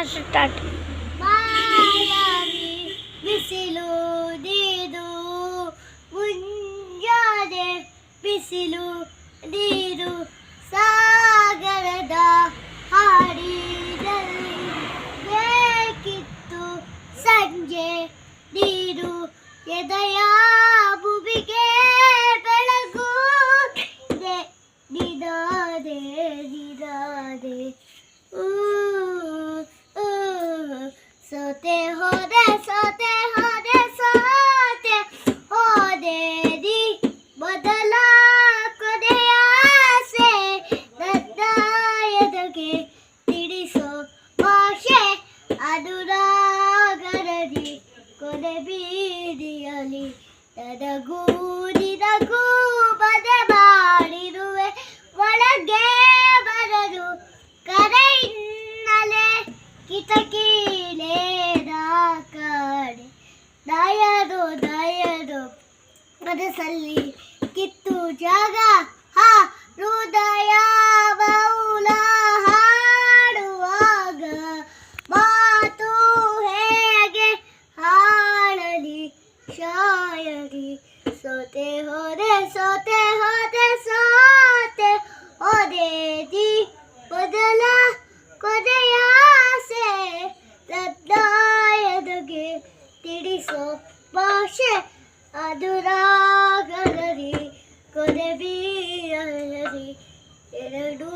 Start. ಮಾಯಾವಿ ಬಿಸಿಲು ನೀರು ಮುಂಜಾನೆ ಬಿಸಿಲು ನೀರು ಸಾಗರದ ಹಾಡಿದಲ್ಲಿ ಬೇಕಿತ್ತು ಸಂಜೆ ನೀರು ಎದೆಯ ಭೂಮಿಗೆ ಬೆಳಗು ನಿದಾದೆ ನಿದಾದೆ ಸೋತೆ ಹೋದೆ ಸೋತೆ ಹೋದೆ ಸೋತೆ ಹೋದೆ ನೀ ಮೊದಲ ಕೊನೆಯ ಆಸೆ ನನ್ನ ಎದೆಗೆ ತಿಳಿಸೋ ಭಾಷೆ ಅನುರಾಗರದಿ ಕೊನೆ ಬೀದಿಯಲಿ ನನಗೂ ನಿನಗೂ ಮನೆ ಮಾಡಿರುವೆ ಒಳಗೆ ಬರಲು ಕರೆಯಿನ್ನಲೆ ಕಿಟಕಿಲೇ ಕಡೆ ದಯದು ಮನಸ್ಸಲ್ಲಿ ಕಿತ್ತು ಜಾಗ ಹೃದಯ ಮೌಲ ಹಾಡುವಾಗ ಮಾತು ಹೇಗೆ ಹಾಳಲಿ ಶಾಯರಿ ಸೋತೆ ಹೋದೆ ಸೋತೆ ಹೋದೆ ಸೋತೆ ಹೋದೆ ನೀ ಮೊದಲ ಕೊನೆಯ ಆಸೆ ರತ್ನಾಯದಗೆ ತಿಳಿಸೋ ಭಾಷೆ ಅನುರಾಗರರಿ ಕೊನೆ ಬೀರರಿ ಎರಡೂ